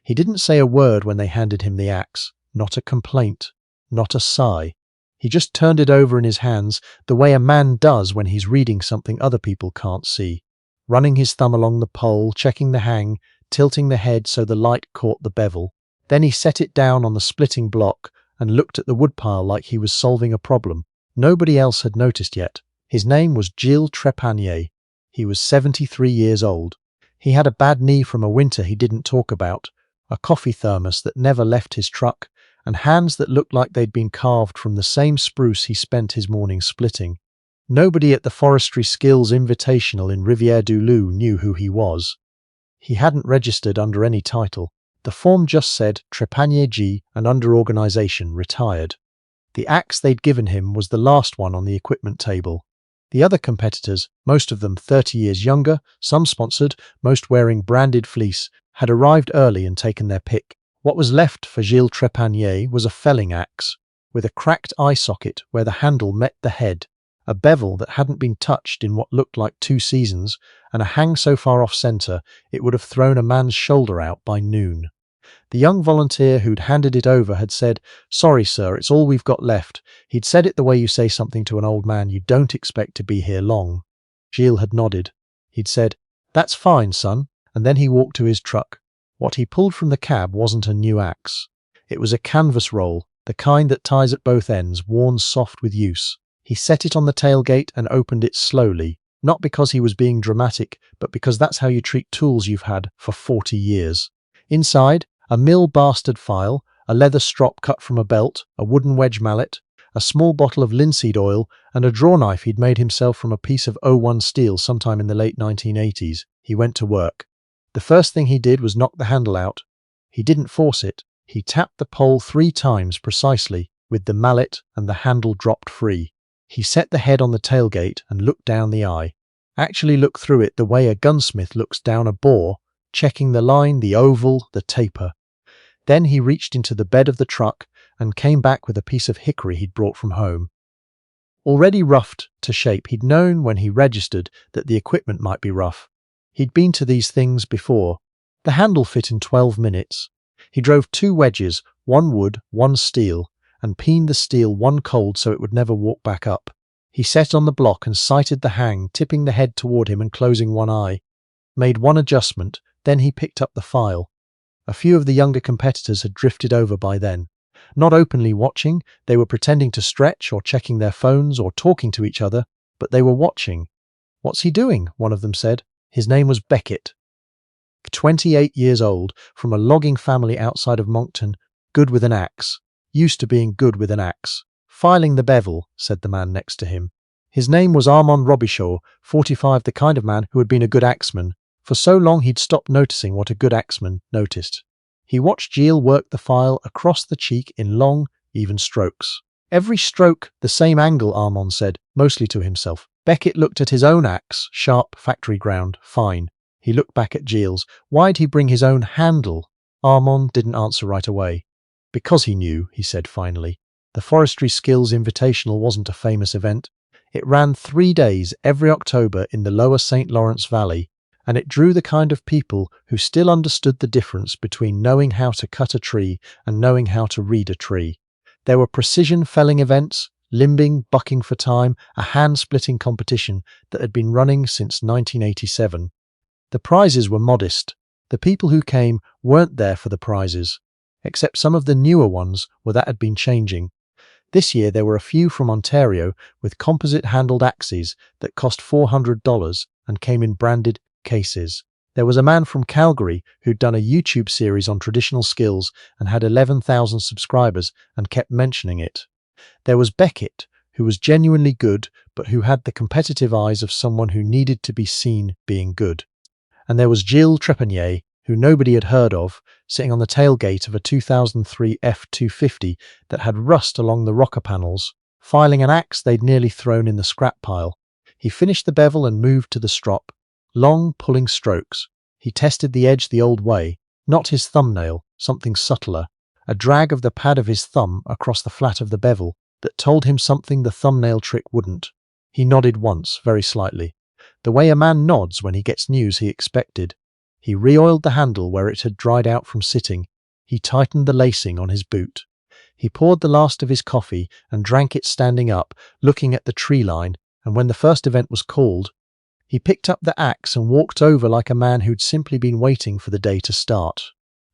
He didn't say a word when they handed him the axe, not a complaint, not a sigh. He just turned it over in his hands the way a man does when he's reading something other people can't see, running his thumb along the pole, checking the hang, tilting the head so the light caught the bevel. Then he set it down on the splitting block and looked at the woodpile like he was solving a problem. Nobody else had noticed yet. His name was Gilles Trépanier. He was 73 years old. He had a bad knee from a winter he didn't talk about, a coffee thermos that never left his truck, and hands that looked like they'd been carved from the same spruce he spent his morning splitting. Nobody at the Forestry Skills Invitational in Rivière-du-Loup knew who he was. He hadn't registered under any title. The form just said Trépanier G and under organisation retired. The axe they'd given him was the last one on the equipment table. The other competitors, most of them 30 years younger, some sponsored, most wearing branded fleece, had arrived early and taken their pick. What was left for Gilles Trépanier was a felling axe, with a cracked eye socket where the handle met the head, a bevel that hadn't been touched in what looked like 2 seasons, and a hang so far off-centre it would have thrown a man's shoulder out by noon. The young volunteer who'd handed it over had said, "Sorry, sir, it's all we've got left." He'd said it the way you say something to an old man you don't expect to be here long. Gilles had nodded. He'd said, "That's fine, son," and then he walked to his truck. What he pulled from the cab wasn't a new axe. It was a canvas roll, the kind that ties at both ends, worn soft with use. He set it on the tailgate and opened it slowly, not because he was being dramatic, but because that's how you treat tools you've had for 40 years. Inside, a mill bastard file, a leather strop cut from a belt, a wooden wedge mallet, a small bottle of linseed oil, and a draw knife he'd made himself from a piece of 01 steel sometime in the late 1980s. He went to work. The first thing he did was knock the handle out. He didn't force it. He tapped the pole 3 times precisely with the mallet and the handle dropped free. He set the head on the tailgate and looked down the eye. Actually looked through it the way a gunsmith looks down a bore, checking the line, the oval, the taper. Then he reached into the bed of the truck and came back with a piece of hickory he'd brought from home. Already roughed to shape, he'd known when he registered that the equipment might be rough. He'd been to these things before. The handle fit in 12 minutes. He drove 2 wedges, 1 wood, 1 steel, and peened the steel 1 cold so it would never walk back up. He set on the block and sighted the hang, tipping the head toward him and closing 1 eye. Made 1 adjustment, then he picked up the file. A few of the younger competitors had drifted over by then. Not openly watching, they were pretending to stretch or checking their phones or talking to each other, but they were watching. "What's he doing?" one of them said. His name was Beckett. 28 years old, from a logging family outside of Moncton, good with an axe. Used to being good with an axe. "Filing the bevel," said the man next to him. His name was Armand Robichaud, 45, the kind of man who had been a good axeman. For so long he'd stopped noticing what a good axeman noticed. He watched Gilles work the file across the cheek in long, even strokes. "Every stroke the same angle," Armand said, mostly to himself. Beckett looked at his own axe, sharp, factory ground, fine. He looked back at Gilles. Why'd he bring his own handle? Armand didn't answer right away. "Because he knew," he said finally. The Forestry Skills Invitational wasn't a famous event. It ran 3 days every October in the lower St. Lawrence Valley, and it drew the kind of people who still understood the difference between knowing how to cut a tree and knowing how to read a tree. There were precision felling events, limbing, bucking for time, a hand-splitting competition that had been running since 1987. The prizes were modest. The people who came weren't there for the prizes, except some of the newer ones where that had been changing. This year there were a few from Ontario with composite-handled axes that cost $400 and came in branded cases. There was a man from Calgary who'd done a YouTube series on traditional skills and had 11,000 subscribers and kept mentioning it. There was Beckett, who was genuinely good but who had the competitive eyes of someone who needed to be seen being good. And there was Gilles Trépanier, who nobody had heard of, sitting on the tailgate of a 2003 F250 that had rust along the rocker panels, filing an axe they'd nearly thrown in the scrap pile. He finished the bevel and moved to the strop. Long, pulling strokes. He tested the edge the old way, not his thumbnail, something subtler, a drag of the pad of his thumb across the flat of the bevel that told him something the thumbnail trick wouldn't. He nodded once, very slightly, the way a man nods when he gets news he expected. He re-oiled the handle where it had dried out from sitting. He tightened the lacing on his boot. He poured the last of his coffee and drank it standing up, looking at the tree line, and when the first event was called, he picked up the axe and walked over like a man who'd simply been waiting for the day to start.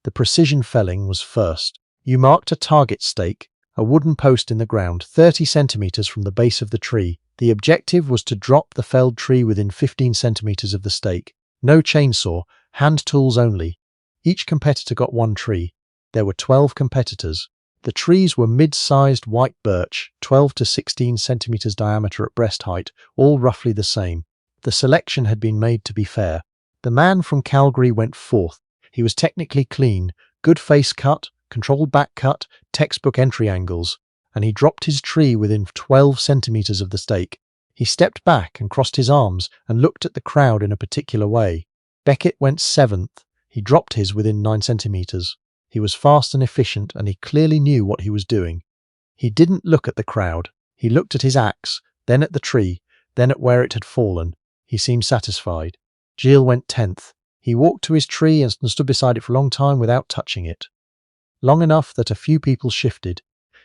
The precision felling was first. You marked a target stake, a wooden post in the ground, 30 centimeters from the base of the tree. The objective was to drop the felled tree within 15 centimeters of the stake. No chainsaw, hand tools only. Each competitor got one tree. There were 12 competitors. The trees were mid-sized white birch, 12 to 16 centimeters diameter at breast height, all roughly the same. The selection had been made to be fair. The man from Calgary went fourth. He was technically clean, good face cut, controlled back cut, textbook entry angles, and he dropped his tree within 12 centimeters of the stake. He stepped back and crossed his arms and looked at the crowd in a particular way. Beckett went seventh. He dropped his within 9 centimeters. He was fast and efficient, and he clearly knew what he was doing. He didn't look at the crowd. He looked at his axe, then at the tree, then at where it had fallen. He seemed satisfied. Gilles went 10th. He walked to his tree and stood beside it for a long time without touching it. Long enough that a few people shifted.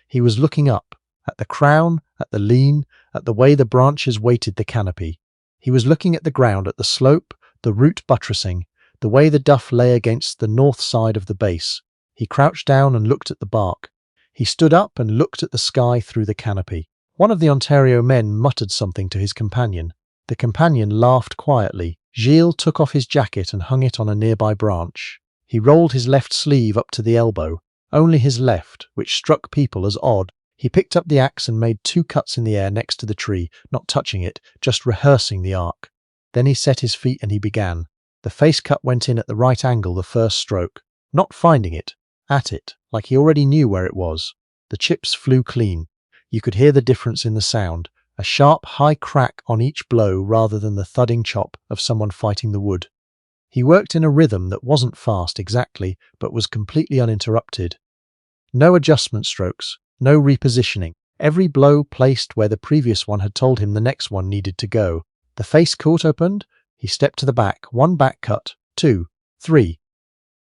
He was looking up, at the crown, at the lean, at the way the branches weighted the canopy. He was looking at the ground, at the slope, the root buttressing, the way the duff lay against the north side of the base. He crouched down and looked at the bark. He stood up and looked at the sky through the canopy. One of the Ontario men muttered something to his companion. The companion laughed quietly. Gilles took off his jacket and hung it on a nearby branch. He rolled his left sleeve up to the elbow, only his left, which struck people as odd. He picked up the axe and made 2 cuts in the air next to the tree, not touching it, just rehearsing the arc. Then he set his feet and he began. The face cut went in at the right angle the first stroke, not finding it, at it, like he already knew where it was. The chips flew clean. You could hear the difference in the sound, a sharp, high crack on each blow rather than the thudding chop of someone fighting the wood. He worked in a rhythm that wasn't fast exactly, but was completely uninterrupted. No adjustment strokes, no repositioning. Every blow placed where the previous one had told him the next one needed to go. The face court opened. He stepped to the back, 1 back cut, 2, 3.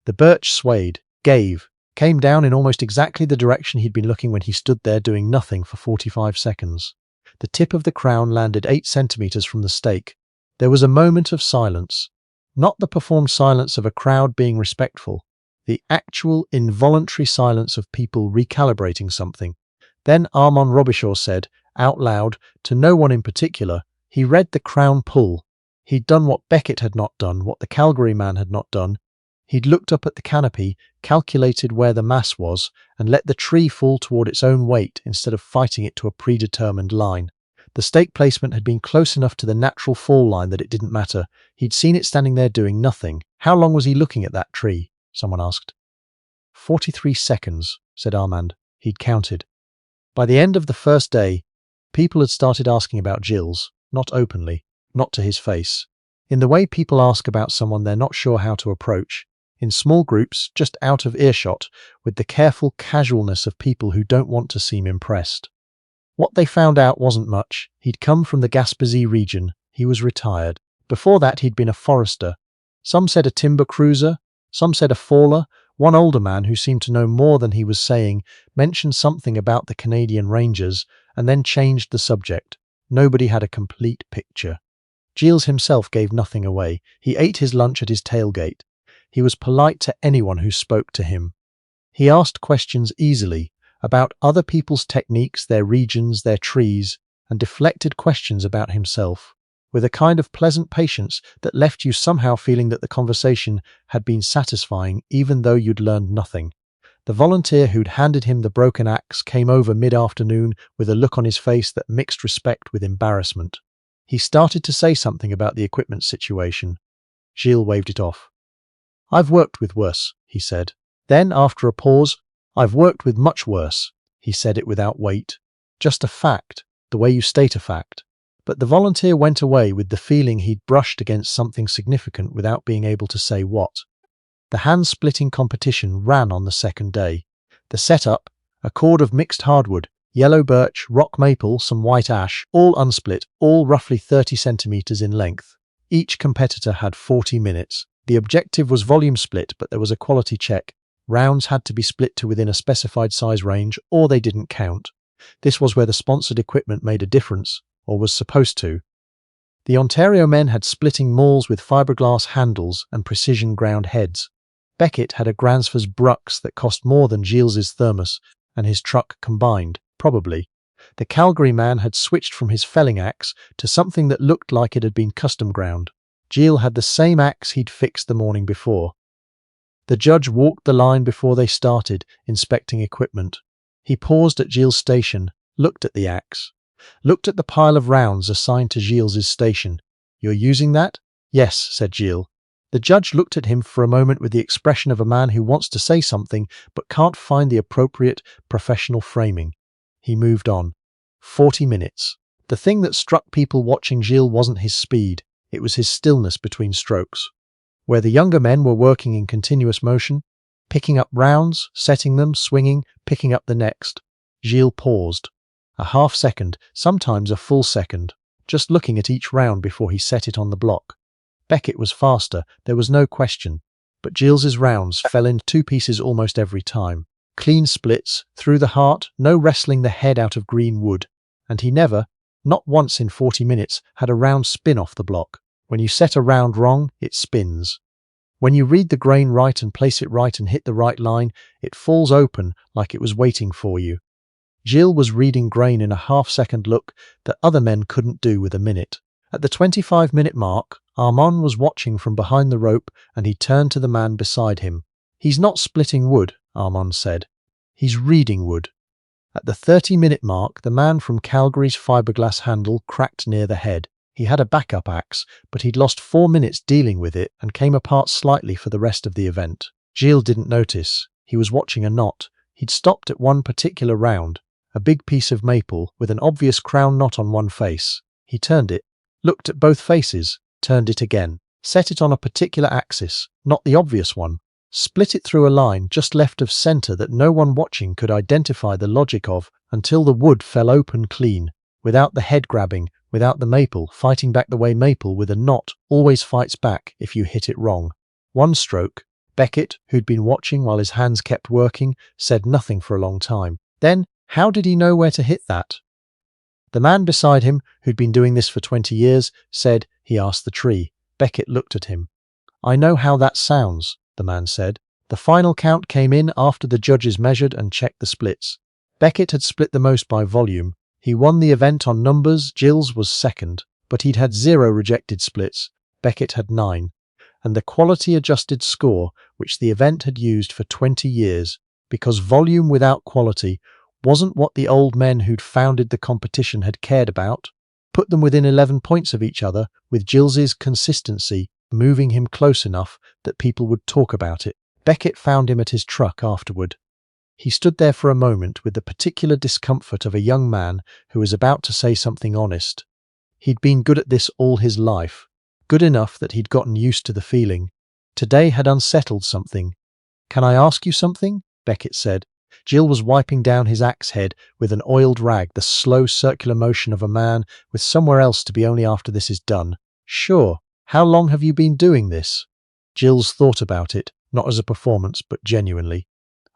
The birch swayed, gave, came down in almost exactly the direction he'd been looking when he stood there doing nothing for 45 seconds. The tip of the crown landed 8 centimeters from the stake. There was a moment of silence. Not the performed silence of a crowd being respectful. The actual involuntary silence of people recalibrating something. Then Armand Robichaud said, out loud, to no one in particular, he read the crown pull. He'd done what Beckett had not done, what the Calgary man had not done. He'd looked up at the canopy, calculated where the mass was, and let the tree fall toward its own weight instead of fighting it to a predetermined line. The stake placement had been close enough to the natural fall line that it didn't matter. He'd seen it standing there doing nothing. How long was he looking at that tree? Someone asked. 43 seconds, said Armand. He'd counted. By the end of the first day, people had started asking about Gilles, not openly, not to his face. In the way people ask about someone they're not sure how to approach. In small groups, just out of earshot, with the careful casualness of people who don't want to seem impressed. What they found out wasn't much. He'd come from the Gaspésie region. He was retired. Before that, he'd been a forester. Some said a timber cruiser. Some said a faller. One older man who seemed to know more than he was saying mentioned something about the Canadian Rangers and then changed the subject. Nobody had a complete picture. Gilles himself gave nothing away. He ate his lunch at his tailgate. He was polite to anyone who spoke to him. He asked questions easily about other people's techniques, their regions, their trees, and deflected questions about himself, with a kind of pleasant patience that left you somehow feeling that the conversation had been satisfying even though you'd learned nothing. The volunteer who'd handed him the broken axe came over mid-afternoon with a look on his face that mixed respect with embarrassment. He started to say something about the equipment situation. Gilles waved it off. I've worked with worse, he said. Then, after a pause, I've worked with much worse. He said it without weight. Just a fact, the way you state a fact. But the volunteer went away with the feeling he'd brushed against something significant without being able to say what. The hand-splitting competition ran on the second day. The setup, a cord of mixed hardwood, yellow birch, rock maple, some white ash, all unsplit, all roughly 30 centimeters in length. Each competitor had 40 minutes. The objective was volume split, but there was a quality check. Rounds had to be split to within a specified size range, or they didn't count. This was where the sponsored equipment made a difference, or was supposed to. The Ontario men had splitting mauls with fiberglass handles and precision ground heads. Beckett had a Gransfors Brux that cost more than Gilles's thermos and his truck combined, probably. The Calgary man had switched from his felling axe to something that looked like it had been custom ground. Gilles had the same axe he'd fixed the morning before. The judge walked the line before they started, inspecting equipment. He paused at Gilles' station, looked at the axe, looked at the pile of rounds assigned to Gilles' station. "You're using that?" "Yes," said Gilles. The judge looked at him for a moment with the expression of a man who wants to say something but can't find the appropriate professional framing. He moved on. 40 minutes. The thing that struck people watching Gilles wasn't his speed, it was his stillness between strokes. Where the younger men were working in continuous motion, picking up rounds, setting them, swinging, picking up the next, Gilles paused. A half second, sometimes a full second, just looking at each round before he set it on the block. Beckett was faster, there was no question, but Gilles's rounds fell in two pieces almost every time. Clean splits, through the heart, no wrestling the head out of green wood. And he never, not once in 40 minutes, had a round spin off the block. When you set a round wrong, it spins. When you read the grain right and place it right and hit the right line, it falls open like it was waiting for you. Gilles was reading grain in a half-second look that other men couldn't do with a minute. At the 25-minute mark, Armand was watching from behind the rope and he turned to the man beside him. "He's not splitting wood," Armand said. "He's reading wood." At the 30-minute mark, the man from Calgary's fiberglass handle cracked near the head. He had a backup axe, but he'd lost 4 minutes dealing with it and came apart slightly for the rest of the event. Gilles didn't notice. He was watching a knot. He'd stopped at one particular round, a big piece of maple with an obvious crown knot on one face. He turned it, looked at both faces, turned it again, set it on a particular axis, not the obvious one, split it through a line just left of center that no one watching could identify the logic of until the wood fell open clean, without the head grabbing, without the maple fighting back the way maple with a knot always fights back if you hit it wrong. One stroke. Beckett, who'd been watching while his hands kept working, said nothing for a long time. Then, how did he know where to hit that? The man beside him, who'd been doing this for 20 years, said he asked the tree. Beckett looked at him. "I know how that sounds," the man said. The final count came in after the judges measured and checked the splits. Beckett had split the most by volume. He won the event on numbers, Gilles was second, but he'd had 0 rejected splits. Beckett had 9. And the quality-adjusted score, which the event had used for 20 years, because volume without quality wasn't what the old men who'd founded the competition had cared about, put them within 11 points of each other, with Gilles's consistency moving him close enough that people would talk about it. Beckett found him at his truck afterward. He stood there for a moment with the particular discomfort of a young man who was about to say something honest. He'd been good at this all his life, good enough that he'd gotten used to the feeling. Today had unsettled something. "Can I ask you something?" Beckett said. Gilles was wiping down his axe head with an oiled rag, the slow circular motion of a man with somewhere else to be only after this is done. "Sure. How long have you been doing this?" Gilles thought about it, not as a performance, but genuinely.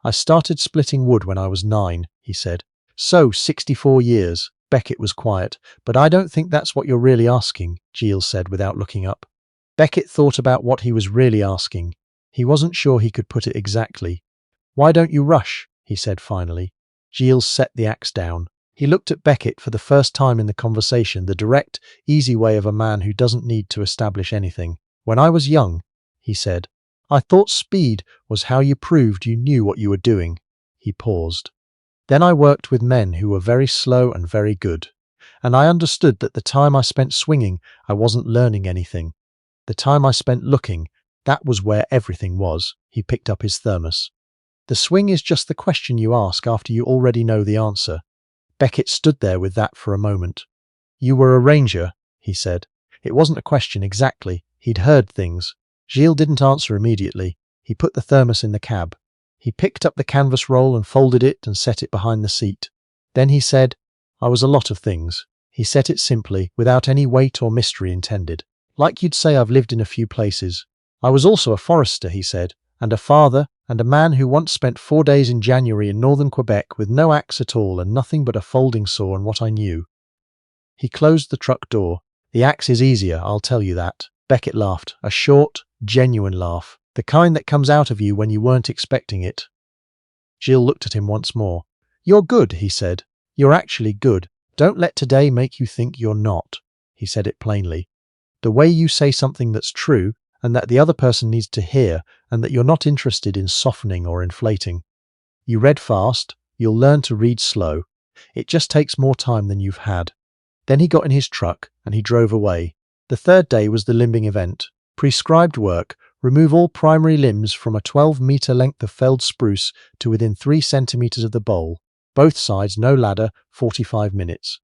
"I started splitting wood when I was 9, he said. "So, 64 years. Beckett was quiet. "But I don't think that's what you're really asking," Gilles said without looking up. Beckett thought about what he was really asking. He wasn't sure he could put it exactly. "Why don't you rush?" he said finally. Gilles set the axe down. He looked at Beckett for the first time in the conversation, the direct, easy way of a man who doesn't need to establish anything. "When I was young," he said, "I thought speed was how you proved you knew what you were doing." He paused. "Then I worked with men who were very slow and very good. And I understood that the time I spent swinging, I wasn't learning anything. The time I spent looking, that was where everything was." He picked up his thermos. "The swing is just the question you ask after you already know the answer." Beckett stood there with that for a moment. "You were a ranger," he said. It wasn't a question exactly. He'd heard things. Gilles didn't answer immediately. He put the thermos in the cab. He picked up the canvas roll and folded it and set it behind the seat. Then he said, "I was a lot of things." He said it simply, without any weight or mystery intended. "Like you'd say I've lived in a few places. "I was also a forester," he said, "and a father, and a man who once spent 4 days in January in northern Quebec with no axe at all and nothing but a folding saw and what I knew." He closed the truck door. "The axe is easier, I'll tell you that." Beckett laughed, a short, genuine laugh, the kind that comes out of you when you weren't expecting it. Gilles looked at him once more. "You're good," he said. "You're actually good. Don't let today make you think you're not." He said it plainly. "The way you say something that's true, and that the other person needs to hear, and that you're not interested in softening or inflating. You read fast, you'll learn to read slow. It just takes more time than you've had." Then he got in his truck and he drove away. The third day was the limbing event. Prescribed work: remove all primary limbs from a 12-meter length of felled spruce to within 3 centimeters of the bole. Both sides, no ladder, 45 minutes.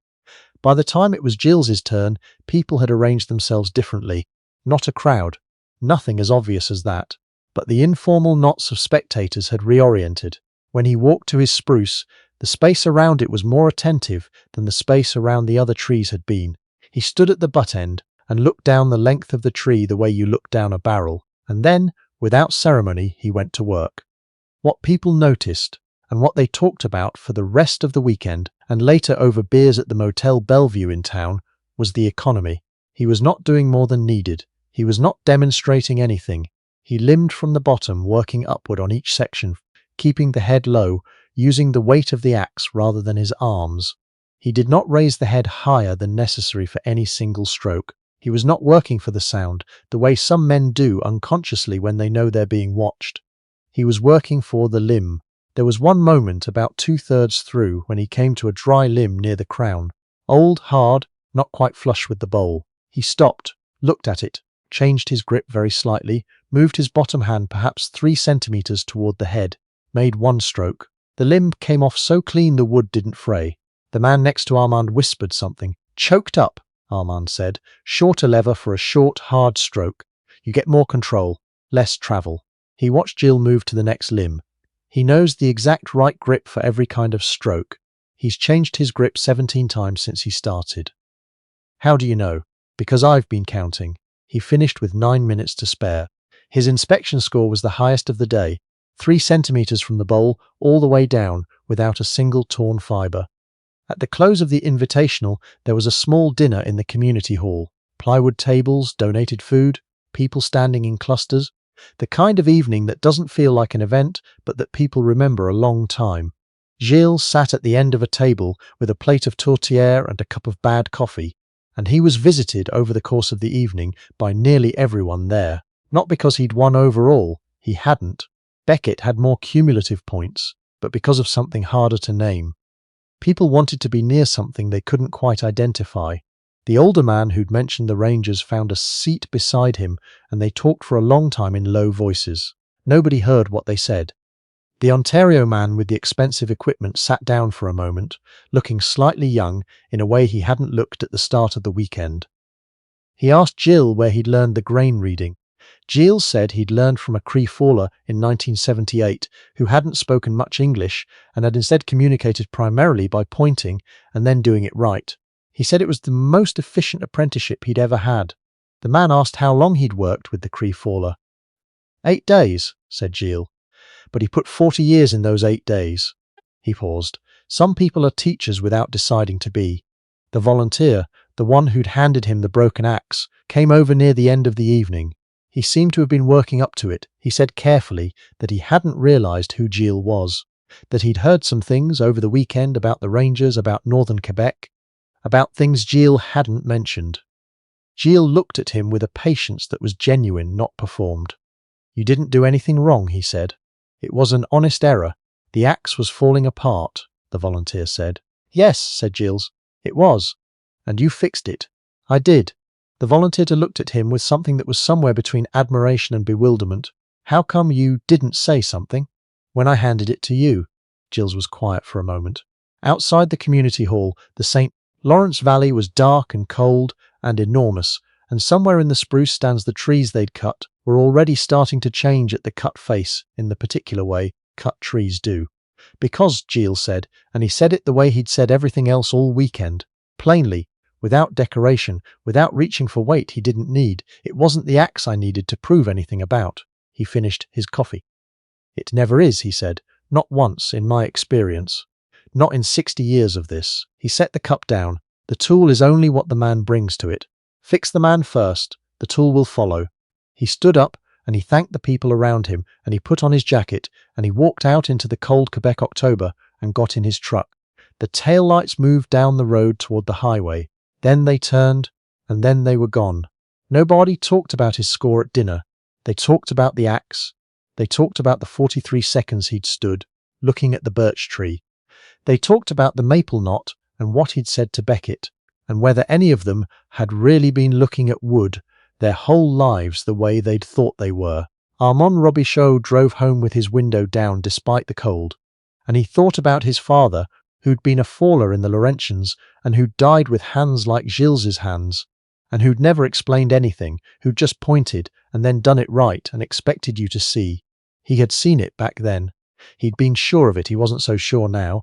By the time it was Gilles's turn, people had arranged themselves differently. Not a crowd. Nothing as obvious as that. But the informal knots of spectators had reoriented. When he walked to his spruce, the space around it was more attentive than the space around the other trees had been. He stood at the butt end and looked down the length of the tree the way you look down a barrel, and then, without ceremony, he went to work. What people noticed, and what they talked about for the rest of the weekend, and later over beers at the Motel Bellevue in town, was the economy. He was not doing more than needed. He was not demonstrating anything. He limbed from the bottom, working upward on each section, keeping the head low, using the weight of the axe rather than his arms. He did not raise the head higher than necessary for any single stroke. He was not working for the sound, the way some men do unconsciously when they know they're being watched. He was working for the limb. There was one moment about 2/3 through when he came to a dry limb near the crown. Old, hard, not quite flush with the bowl. He stopped, looked at it, changed his grip very slightly, moved his bottom hand perhaps 3 centimeters toward the head, made one stroke. The limb came off so clean the wood didn't fray. The man next to Armand whispered something. "Choked up," Armand said. "Shorter lever for a short, hard stroke. You get more control, less travel." He watched Gilles move to the next limb. He knows the exact right grip for every kind of stroke. He's changed his grip 17 times since he started. "How do you know?" "Because I've been counting." He finished with 9 minutes to spare. His inspection score was the highest of the day, 3 centimeters from the bowl all the way down, without a single torn fiber. At the close of the invitational, there was a small dinner in the community hall. Plywood tables, donated food, people standing in clusters. The kind of evening that doesn't feel like an event, but that people remember a long time. Gilles sat at the end of a table with a plate of tourtière and a cup of bad coffee, and he was visited over the course of the evening by nearly everyone there. Not because he'd won overall, he hadn't. Beckett had more cumulative points, but because of something harder to name. People wanted to be near something they couldn't quite identify. The older man who'd mentioned the Rangers found a seat beside him, and they talked for a long time in low voices. Nobody heard what they said. The Ontario man with the expensive equipment sat down for a moment, looking slightly young in a way he hadn't looked at the start of the weekend. He asked Gilles where he'd learned the grain reading. Gilles said he'd learned from a Cree faller in 1978 who hadn't spoken much English and had instead communicated primarily by pointing and then doing it right. He said it was the most efficient apprenticeship he'd ever had. The man asked how long he'd worked with the Cree faller. 8 days, said Gilles, but he put 40 years in those 8 days. He paused. Some people are teachers without deciding to be. The volunteer, the one who'd handed him the broken axe, came over near the end of the evening. He seemed to have been working up to it. He said carefully that he hadn't realized who Gilles was, that he'd heard some things over the weekend about the Rangers, about northern Quebec, about things Gilles hadn't mentioned. Gilles looked at him with a patience that was genuine, not performed. "You didn't do anything wrong," he said. "It was an honest error. The axe was falling apart," the volunteer said. "Yes," said Gilles, "it was. And you fixed it." "I did." The volunteer looked at him with something that was somewhere between admiration and bewilderment. "How come you didn't say something?" "When I handed it to you." Gilles was quiet for a moment. Outside the community hall, the St. Lawrence Valley was dark and cold and enormous, and somewhere in the spruce stands the trees they'd cut were already starting to change at the cut face in the particular way cut trees do. "Because," Gilles said, and he said it the way he'd said everything else all weekend, plainly, without decoration, without reaching for weight he didn't need. It wasn't the axe I needed to prove anything about. He finished his coffee. It never is, he said. Not once, in my experience. Not in 60 years of this. He set the cup down. The tool is only what the man brings to it. Fix the man first. The tool will follow. He stood up and he thanked the people around him, and he put on his jacket and he walked out into the cold Quebec October and got in his truck. The tail lights moved down the road toward the highway. Then they turned, and then they were gone. Nobody talked about his score at dinner. They talked about the axe. They talked about the 43 seconds he'd stood, looking at the birch tree. They talked about the maple knot and what he'd said to Beckett, and whether any of them had really been looking at wood their whole lives the way they'd thought they were. Armand Robichaud drove home with his window down despite the cold, and he thought about his father, who'd been a faller in the Laurentians and who'd died with hands like Gilles's hands, and who'd never explained anything, who'd just pointed and then done it right and expected you to see. He had seen it back then. He'd been sure of it, he wasn't so sure now.